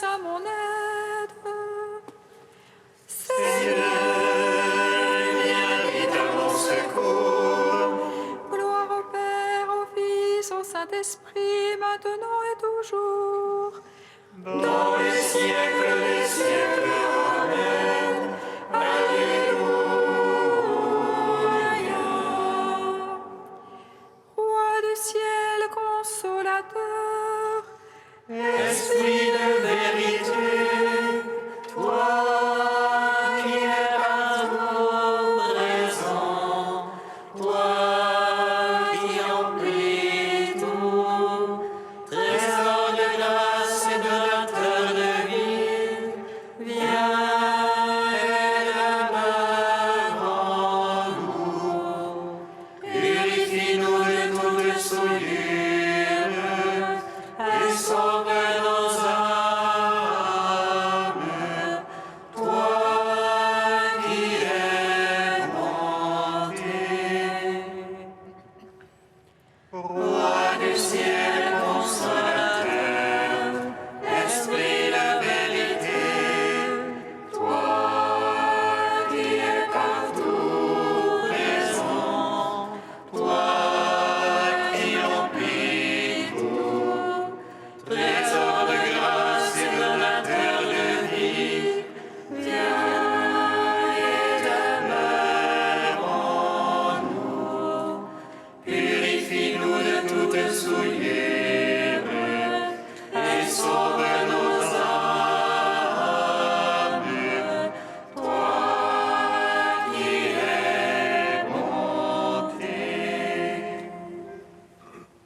à mon aide. Seigneur, viens vite à mon secours. Gloire au Père, au Fils, au Saint-Esprit, maintenant et toujours. Dans les siècles des siècles. Amen. Alléluia. Roi du ciel, consolateur, Esprit de vérité, toi qui es partout présent, toi qui emplis tout, trésor de grâce et donateur de vie, viens et demeure en nous. Purifie-nous de toute souillure et sauve nos âmes, toi qui es monté. Roi du ciel consolateur, Esprit de vérité, toi qui es partout présent, toi qui emplis tout, trésor de grâce et donateur de vie, viens et demeure en nous. Purifie-nous de toute souillure et sauve nos âmes, toi qui es monté.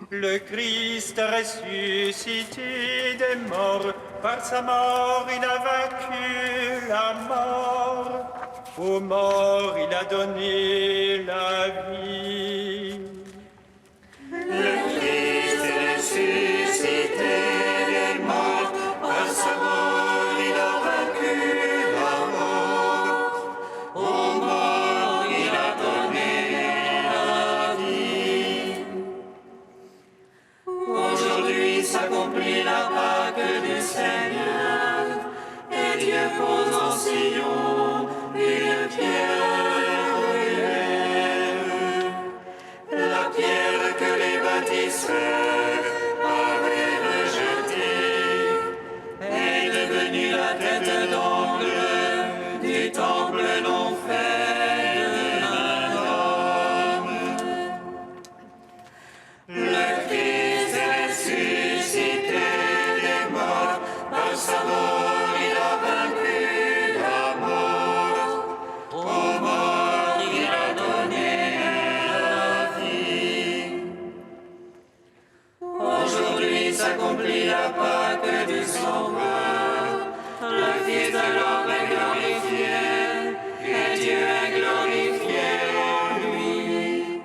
Le Christ ressuscité des morts, par sa mort il a vaincu la mort. Aux morts il a donné la vie. Le Christ est ressuscité des morts, par sa mort il a vaincu la mort. Aux morts il a donné la vie. Aujourd'hui s'accomplit la Pâque du Seigneur, et Dieu pose en Sion une pierre angulaire. La pierre que les bâtisseurs avaient rejetée est devenue la tête d'angle du temple non fait de main d'homme. Le Christ est ressuscité des morts, par sa mort il a vaincu la mort. Aux morts il a donné la vie. Aujourd'hui s'accomplit la Pâque du Sauveur. Le Fils de l'homme est glorifié, et Dieu est glorifié en lui.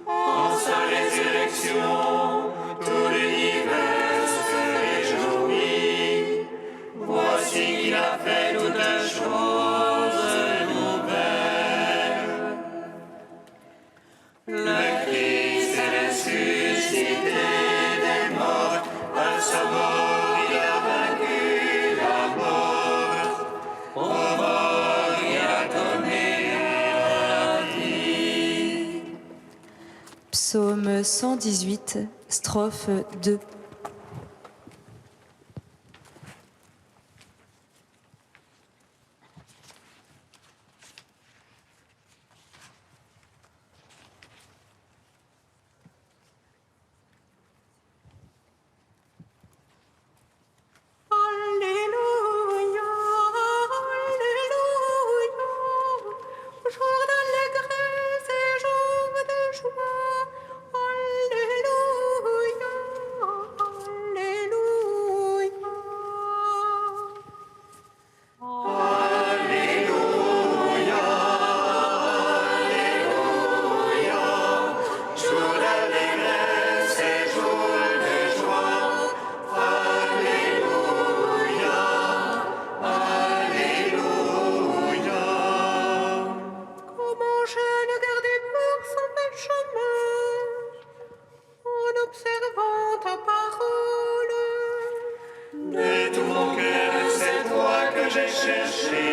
En sa résurrection, tout l'univers se réjouit. Voici qu'il a fait toutes choses nouvelles. Le Christ est ressuscité des morts, par sa mort il a vaincu la mort. Aux morts il a donné la vie. Psaume 118, strophe 2. Alléluia, Alléluia, jour d'allégresse et jour de joie. Alléluia, j'ai cherché.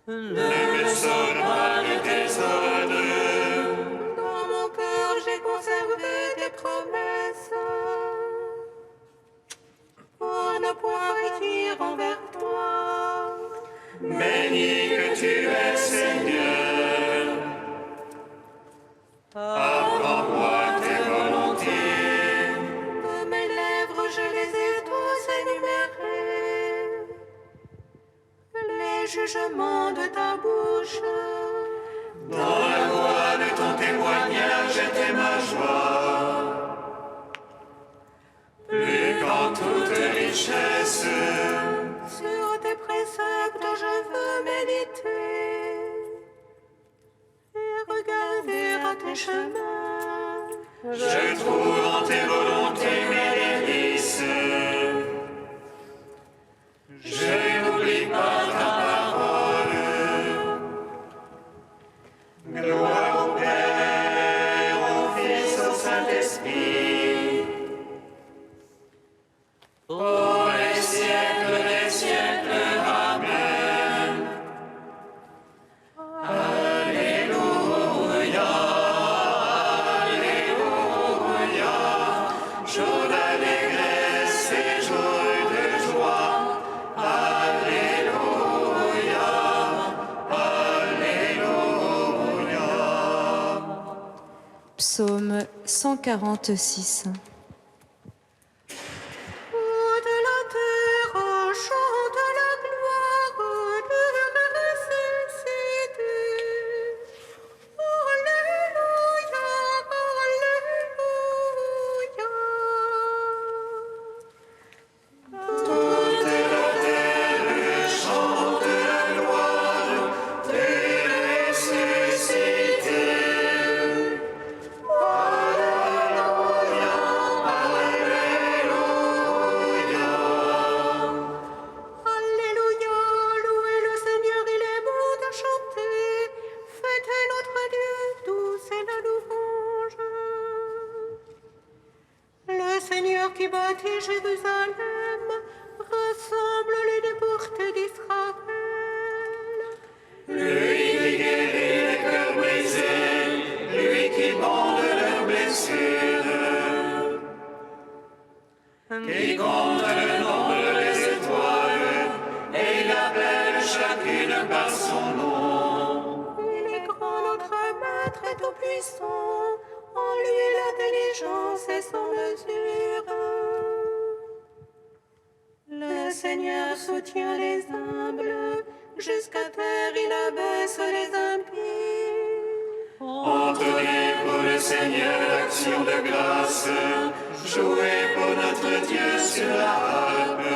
Ne me sors pas de tes ordres. Dans mon cœur, j'ai conservé tes promesses. Pour ne point dire envers toi. Béni que tu es, Seigneur. Apprends-moi tes volontés. De mes lèvres, je les ai tous énumérés. Les jugements de ta bouche. Dans la voix de ton témoignage était ma joie. Plus qu'en toute richesse. Sur tes préceptes, je veux méditer et regarder à tes chemins. Je trouve en tes volontés mes délices. Je n'oublie pas ta parole. Gloire au Père, au Fils, au Saint-Esprit. Pour les siècles des siècles. Amen. Alléluia. Alléluia. Jour d'allégresse et jour de joie. Alléluia. Alléluia. Psaume 146. Toute la terre chante la gloire de la ressuscité. Alléluia, Alléluia. Toute la terre chante la gloire du ressuscité. Alléluia, Alléluia. Alléluia, louez le Seigneur, il est bon de chanter. Fêtez notre Dieu, tous et la louange. Le Seigneur qui bâtit Jérusalem rassemble les déportés d'Israël. Lui qui guérit les cœurs brisés, lui qui bande leurs blessures, qui compte le nombre des étoiles, et il appelle chacune par son nom. Il est grand, notre Maître est tout-puissant. En lui l'intelligence est sans mesure. Le Seigneur soutient les humbles. Jusqu'à terre, il abaisse les impies. Entonnez pour le Seigneur l'action de grâce, jouez pour notre Dieu sur la harpe.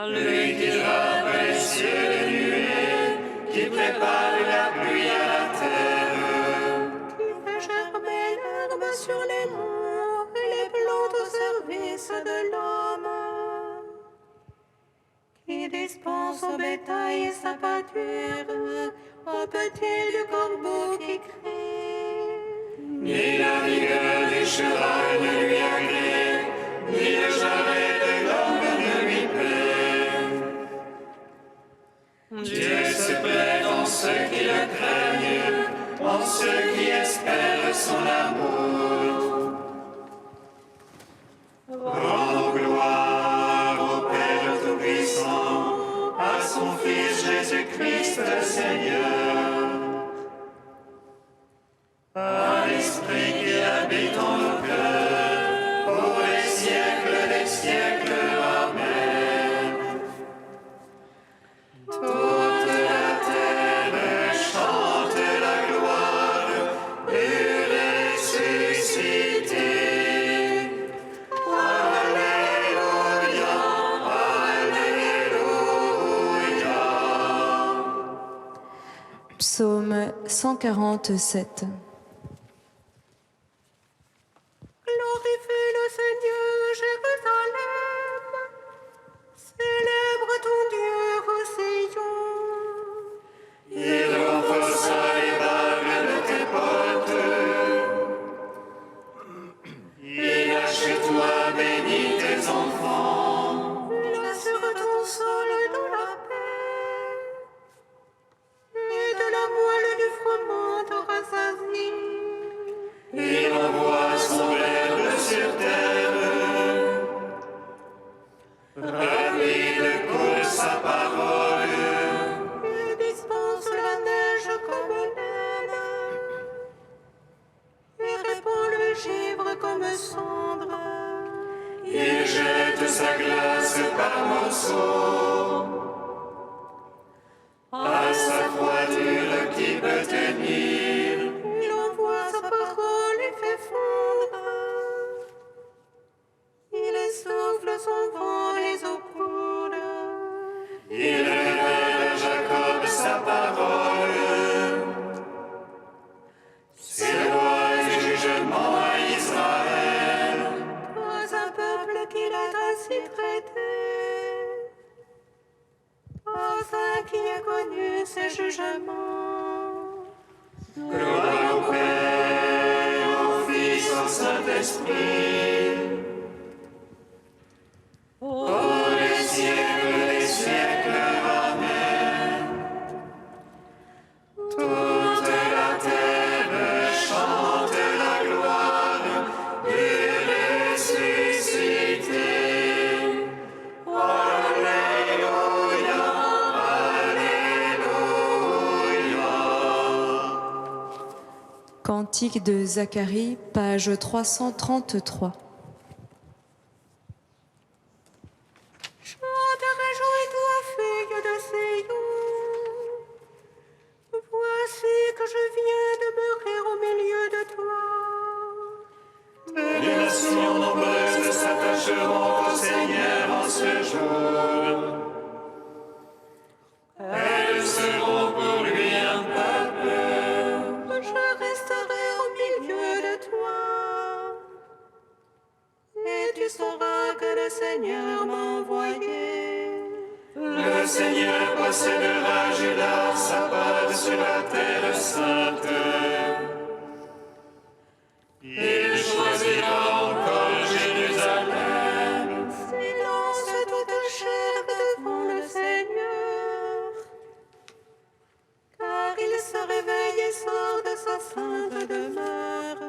Lui qui frappe les cieux de nuées, qui prépare la pluie à la terre. Qui fait germer l'herbe sur les monts et les plantes au service de l'homme. Qui dispense au bétail sa pâture, aux petits du corbeau qui crie. Ni la vigueur du cheval ne lui agrée, ni le jarret de l'homme ne lui plaît. Dieu se plaît en ceux qui le craignent, en ceux qui espèrent son amour. Rendons gloire au Père Tout-Puissant, à son Fils Jésus-Christ le Seigneur. À l'Esprit qui habite en nos cœurs, pour les siècles des siècles. Amen. Toute la terre chante la gloire du ressuscité. Alléluia, Alléluia. Psaume 147. Glorifie le Seigneur, Jérusalem. Célèbre ton Dieu au Sion. Il renforça les barres de tes portes. Il a chez toi béni tes enfants. comme cendre. Il jette sa glace par morceaux. À sa froidure qui peut tenir, Il envoie sa parole et fait fondre. Il essouffle son vent, les eaux coulent. il révèle à Jacob sa parole. Ses lois et jugements à Israël. Pas un peuple qu'il ait ainsi traité. Pas un qui ait connu ses jugements. Gloire au Père, au Fils, au Saint-Esprit. Pour les siècles des siècles, Amen. Toute la terre chante la gloire du ressuscité. Alléluia, Alléluia. Cantique de Zacharie, page 333. Chante, réjouis-toi, fille de Sion. Voici que je viens demeurer au milieu de toi. Les nations nombreuses s'attacheront au Seigneur en ce jour. Elles seront pour lui un peuple. Je resterai au milieu de toi. Et tu sauras que le Seigneur m'a envoyé. Le Seigneur possédera Juda, sa part sur la terre sainte. Il choisira encore Jérusalem. Silence toute chair devant le Seigneur. Car il se réveille et sort de sa sainte demeure.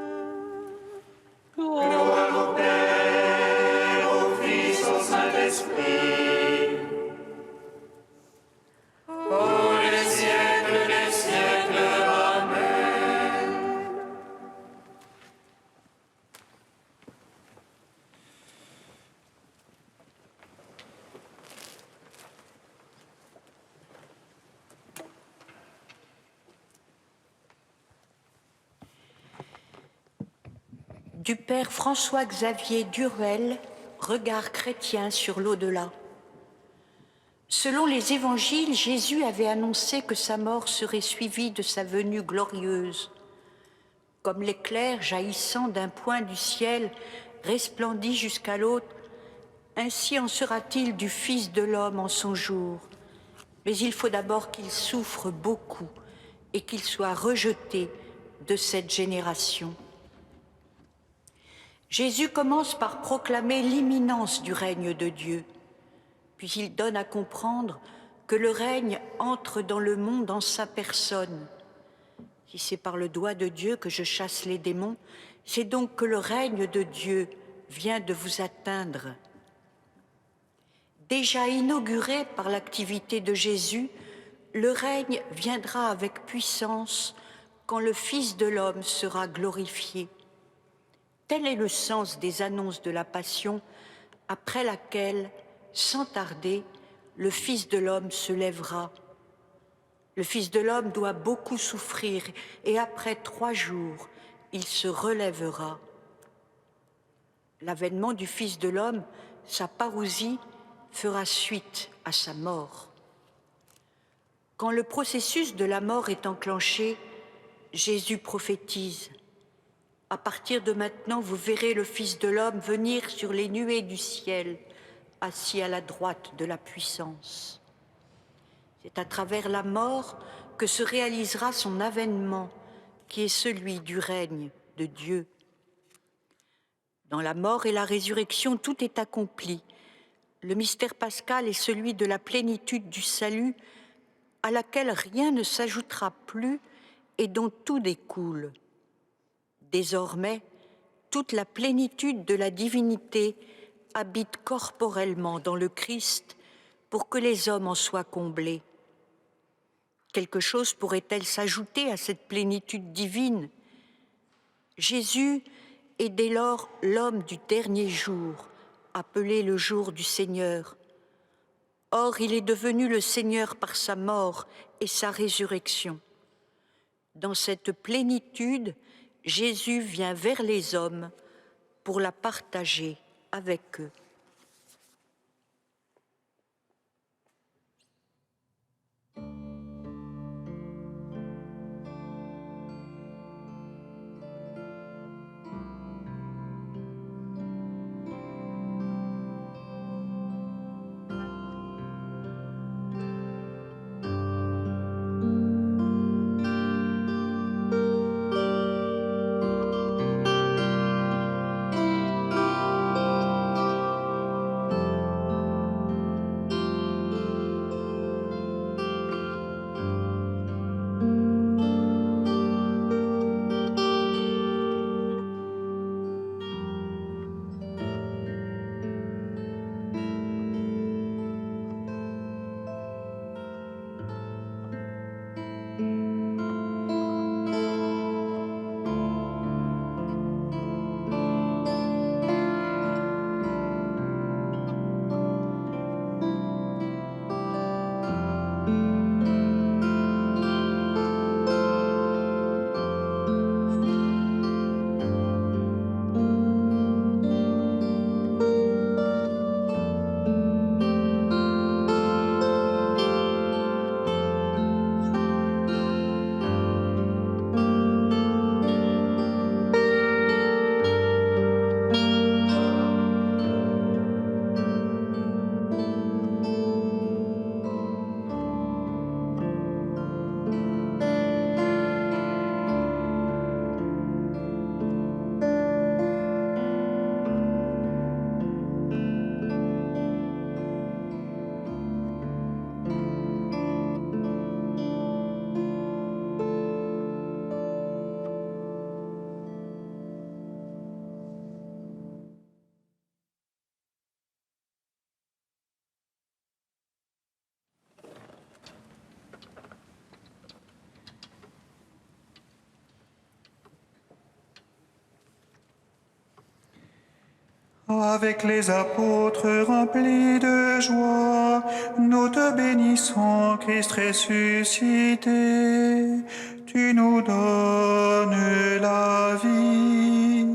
Gloire au Père, au Fils, au Saint-Esprit. Pour les siècles des siècles, Amen. Du père François-Xavier Duruel, Regard chrétien sur l'au-delà. Selon les évangiles, Jésus avait annoncé que sa mort serait suivie de sa venue glorieuse. Comme l'éclair jaillissant d'un point du ciel resplendit jusqu'à l'autre, ainsi en sera-t-il du Fils de l'homme en son jour. Mais il faut d'abord qu'il souffre beaucoup et qu'il soit rejeté de cette génération. Jésus commence par proclamer l'imminence du règne de Dieu, puis il donne à comprendre que le règne entre dans le monde en sa personne. Si c'est par le doigt de Dieu que je chasse les démons, c'est donc que le règne de Dieu vient de vous atteindre. Déjà inauguré par l'activité de Jésus, le règne viendra avec puissance quand le Fils de l'homme sera glorifié. Tel est le sens des annonces de la Passion, après laquelle, sans tarder, le Fils de l'homme se lèvera. Le Fils de l'homme doit beaucoup souffrir, et après 3 jours, il se relèvera. L'avènement du Fils de l'homme, sa parousie, fera suite à sa mort. Quand le processus de la mort est enclenché, Jésus prophétise. À partir de maintenant, vous verrez le Fils de l'homme venir sur les nuées du ciel, assis à la droite de la puissance. C'est à travers la mort que se réalisera son avènement, qui est celui du règne de Dieu. Dans la mort et la résurrection, tout est accompli. Le mystère pascal est celui de la plénitude du salut, à laquelle rien ne s'ajoutera plus et dont tout découle. Désormais, toute la plénitude de la divinité habite corporellement dans le Christ pour que les hommes en soient comblés. Quelque chose pourrait-elle s'ajouter à cette plénitude divine? Jésus Et dès lors, l'homme du dernier jour, appelé le jour du Seigneur. Or, il est devenu le Seigneur par sa mort et sa résurrection. Dans cette plénitude, Jésus vient vers les hommes pour la partager avec eux. Avec les apôtres remplis de joie, nous te bénissons, Christ ressuscité. Tu nous donnes la vie.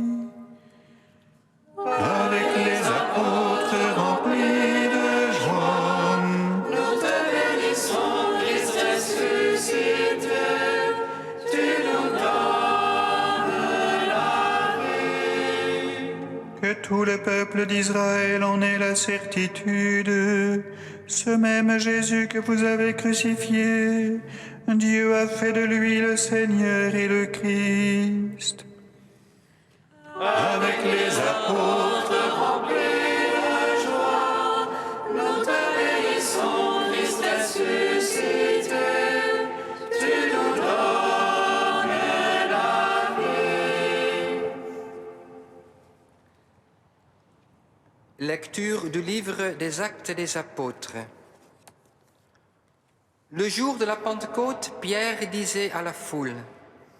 Avec les apôtres remplis de joie, Nous te bénissons, Christ ressuscité. Tu nous donnes la vie. que tout le peuple d'Israël en ait la certitude. Ce même Jésus que vous avez crucifié, Dieu a fait de lui le Seigneur et le Christ. Avec les apôtres remplis de joie, nous te bénissons, Christ ressuscité. Tu nous donnes la vie. Lecture du livre des Actes des Apôtres. Le jour de la Pentecôte, Pierre disait à la foule :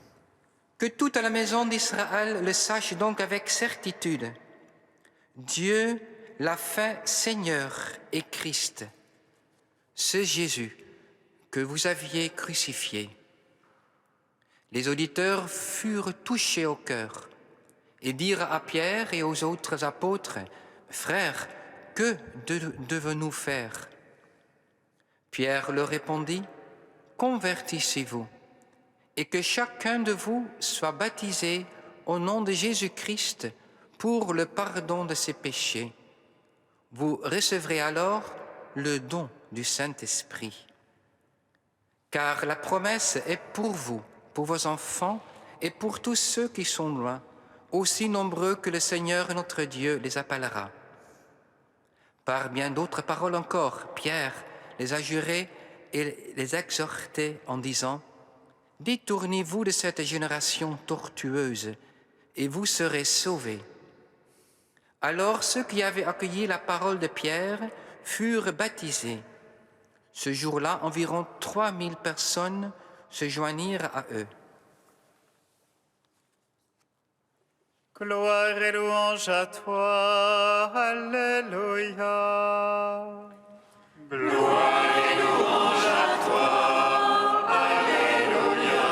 « Que toute la maison d'Israël le sache donc avec certitude. Dieu l'a fait Seigneur et Christ, ce Jésus que vous aviez crucifié. » Les auditeurs furent touchés au cœur et dirent à Pierre et aux autres apôtres : « Frères, que devons-nous faire ?» Pierre leur répondit : « Convertissez-vous, et que chacun de vous soit baptisé au nom de Jésus-Christ pour le pardon de ses péchés. Vous recevrez alors le don du Saint-Esprit. Car la promesse est pour vous, pour vos enfants et pour tous ceux qui sont loin, aussi nombreux que le Seigneur notre Dieu les appellera. » Par bien d'autres paroles encore, Pierre les a jurés et les exhortait en disant : « Détournez-vous de cette génération tortueuse, et vous serez sauvés. » Alors ceux qui avaient accueilli la parole de Pierre furent baptisés. Ce jour-là, environ 3000 personnes se joignirent à eux. Gloire et louange à toi. Alléluia. Gloire et louange à toi. Alléluia.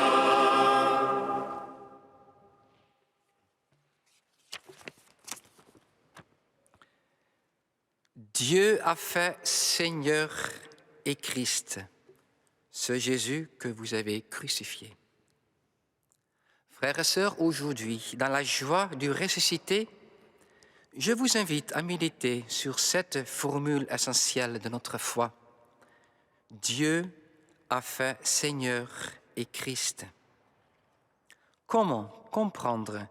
Dieu a fait Seigneur et Christ, ce Jésus que vous avez crucifié. Frères et sœurs, aujourd'hui, dans la joie du ressuscité, je vous invite à méditer sur cette formule essentielle de notre foi. Dieu a fait Seigneur et Christ. Comment comprendre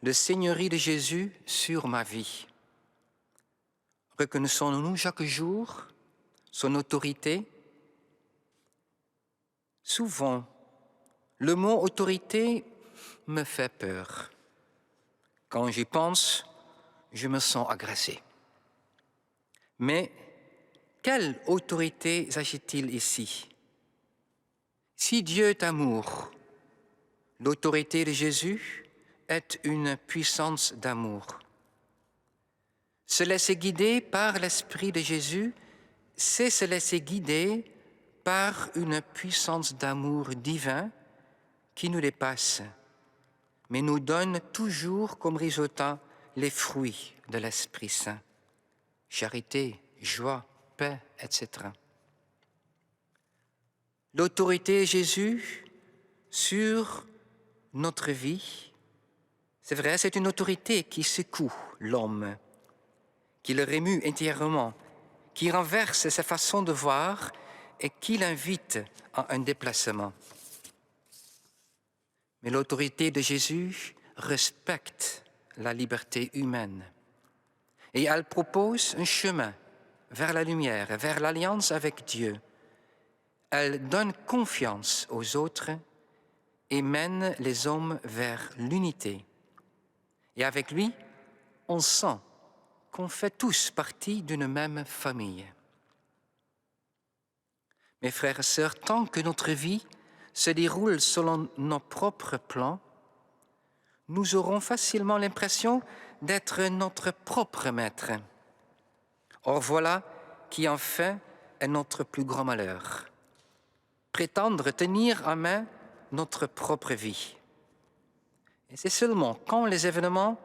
le seigneurie de Jésus sur ma vie? Reconnaissons-nous chaque jour son autorité? Souvent, le mot autorité me fait peur. Quand j'y pense, je me sens agressé. Mais quelle autorité s'agit-il ici? Si Dieu est amour, l'autorité de Jésus est une puissance d'amour. Se laisser guider par l'Esprit de Jésus, c'est se laisser guider par une puissance d'amour divin qui nous dépasse, mais nous donne toujours comme résultat les fruits de l'Esprit Saint. Charité, joie, paix, etc. L'autorité de Jésus sur notre vie, c'est vrai, c'est une autorité qui secoue l'homme, qui le remue intérieurement, qui renverse sa façon de voir et qui l'invite à un déplacement. Mais l'autorité de Jésus respecte la liberté humaine et elle propose un chemin vers la lumière, vers l'alliance avec Dieu. Elle donne confiance aux autres et mène les hommes vers l'unité. Et avec lui, on sent qu'on fait tous partie d'une même famille. Mes frères et sœurs, tant que notre vie se déroule selon nos propres plans, nous aurons facilement l'impression d'être notre propre maître. Or voilà qui en fait est notre plus grand malheur. Prétendre tenir en main notre propre vie. Et c'est seulement quand les événements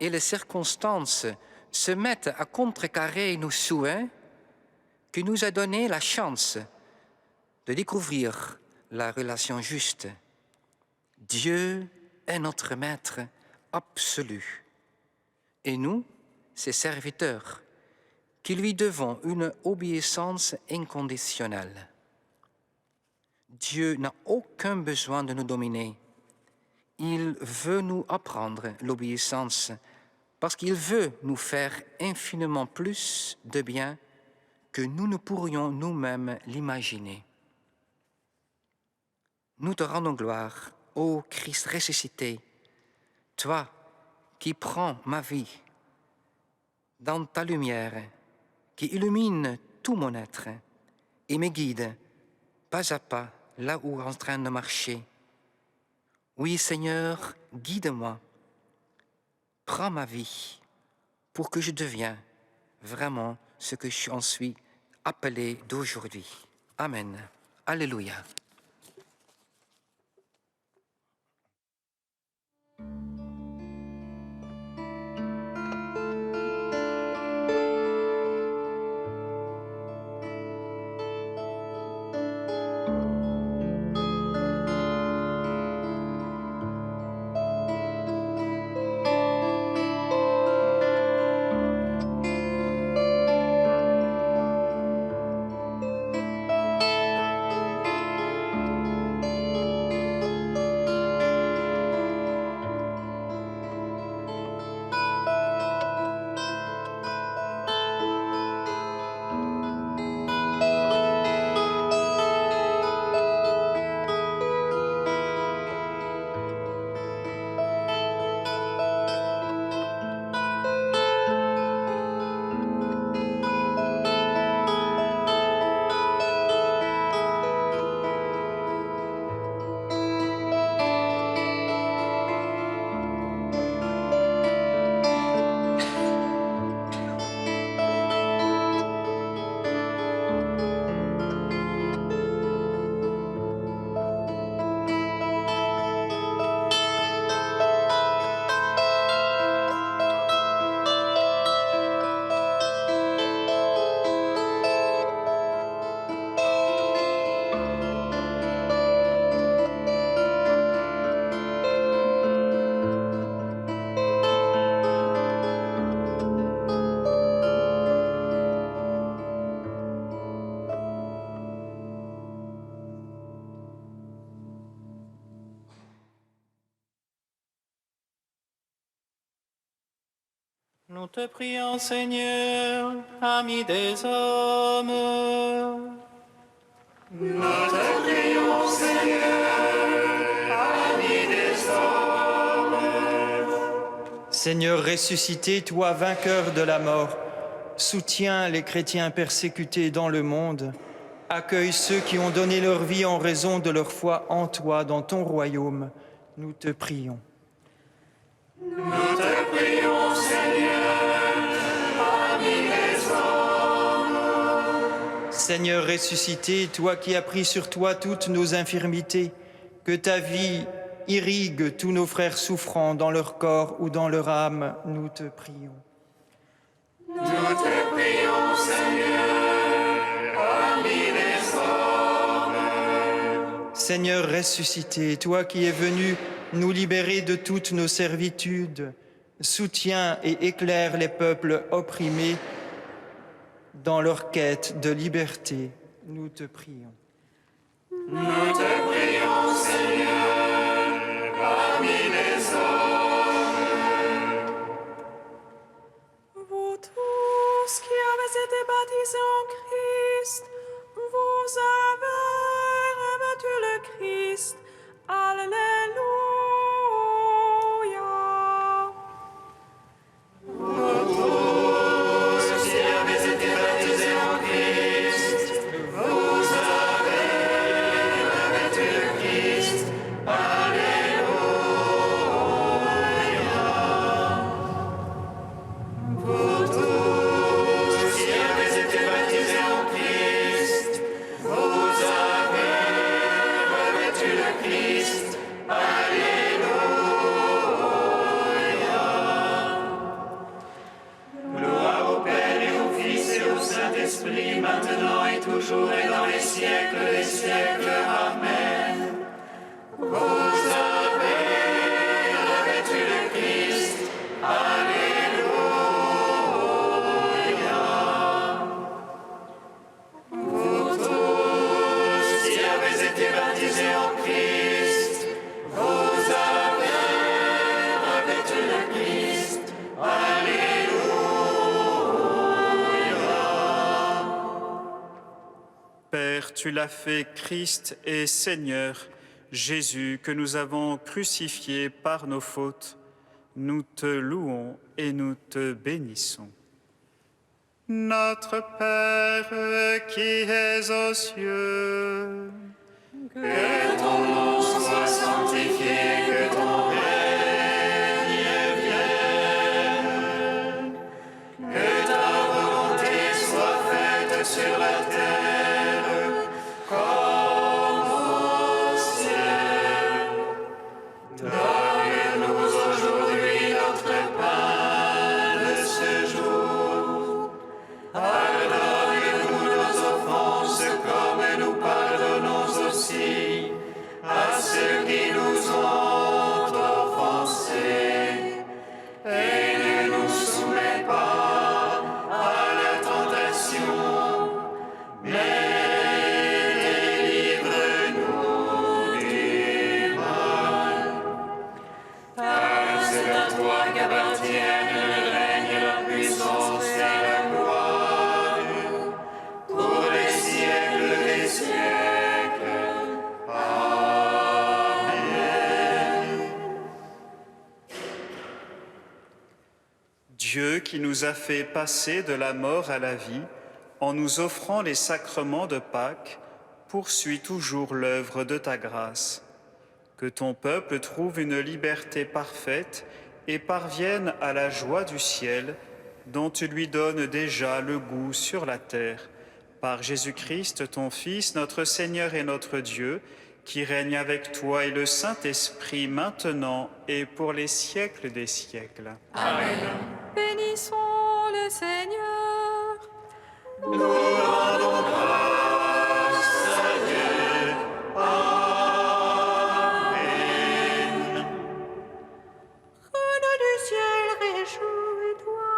et les circonstances se mettent à contrecarrer nos souhaits que nous a donné la chance de découvrir la relation juste. Dieu est notre maître absolu et nous, ses serviteurs, qui lui devons une obéissance inconditionnelle. Dieu n'a aucun besoin de nous dominer. Il veut nous apprendre l'obéissance parce qu'il veut nous faire infiniment plus de bien que nous ne pourrions nous-mêmes l'imaginer. Nous te rendons gloire, ô Christ ressuscité, toi qui prends ma vie dans ta lumière, qui illumine tout mon être et me guide pas à pas là où en train de marcher. Oui, Seigneur, guide-moi, prends ma vie pour que je devienne vraiment ce que j'en suis appelé d'aujourd'hui. Amen. Alléluia. Nous te prions, Seigneur, ami des hommes. Nous te prions, Seigneur, ami des hommes. Seigneur ressuscité, toi vainqueur de la mort, soutiens les chrétiens persécutés dans le monde, accueille ceux qui ont donné leur vie en raison de leur foi en toi dans ton royaume. Nous te prions. Nous te prions, Seigneur, ami des hommes. Seigneur ressuscité, toi qui as pris sur toi toutes nos infirmités, que ta vie irrigue tous nos frères souffrants dans leur corps ou dans leur âme, nous te prions. Nous te prions, Seigneur, ami des hommes. Seigneur ressuscité, toi qui es venu nous libérer de toutes nos servitudes, soutiens et éclaire les peuples opprimés dans leur quête de liberté, nous te prions. Nous te prions, Seigneur, ami des hommes. Vous tous qui avez été baptisés en Christ, vous avez revêtu le Christ. Alléluia. Vous tous qui avez été baptisés en Christ, vous avez revêtu le Christ. Alléluia. Vous tous qui avez été baptisés en Christ, vous avez revêtu le Christ. Alléluia. Gloire au Père et au Fils et au Saint-Esprit, maintenant et toujours et dans les siècles des siècles. Amen. Vous avez revêtu le Christ. Alléluia. Vous tous qui avez été baptisés en Christ, vous avez revêtu le Christ. Alléluia. Père, tu l'as fait Christ et Seigneur, Jésus, que nous avons crucifié par nos fautes. Nous te louons et nous te bénissons. Notre Père qui es aux cieux, Que ton nom soit sanctifié, que ton règne vienne. Que ta volonté soit faite sur la terre comme au ciel. Donne-nous aujourd'hui notre pain de ce jour. Pardonne-nous nos offenses comme nous pardonnons aussi à ceux qui nous ont offensés. Et ne nous soumets pas à la tentation, mais délivre-nous du mal. Car c'est à toi qu'appartiennent le règne, la puissance et la gloire, pour les siècles des siècles. Amen. Dieu qui nous a fait passer de la mort à la vie, en nous offrant les sacrements de Pâques, poursuit toujours l'œuvre de ta grâce. Que ton peuple trouve une liberté parfaite et parvienne à la joie du ciel, dont tu lui donnes déjà le goût sur la terre. Par Jésus-Christ, ton Fils, notre Seigneur et notre Dieu, qui règne avec toi et le Saint-Esprit maintenant et pour les siècles des siècles. Bénissons le Seigneur. Nous rendons grâce à Dieu. Amen. Reine du ciel, réjouis-toi.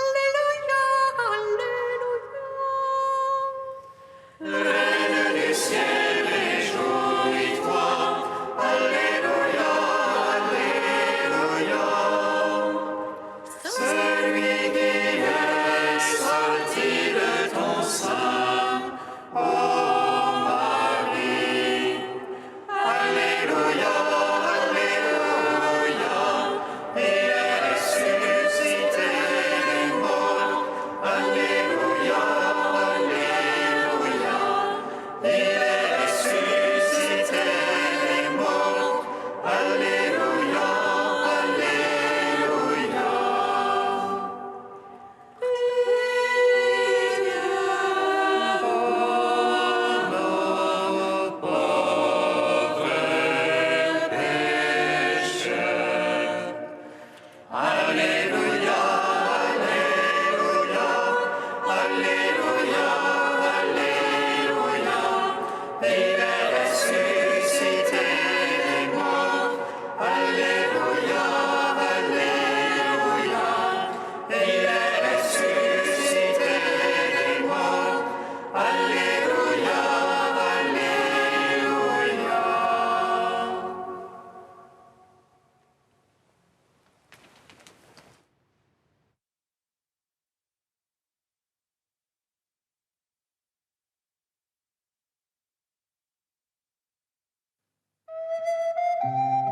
Alléluia, alléluia. Reine du ciel, réjouis-toi. Alléluia, alléluia. Celui Amen.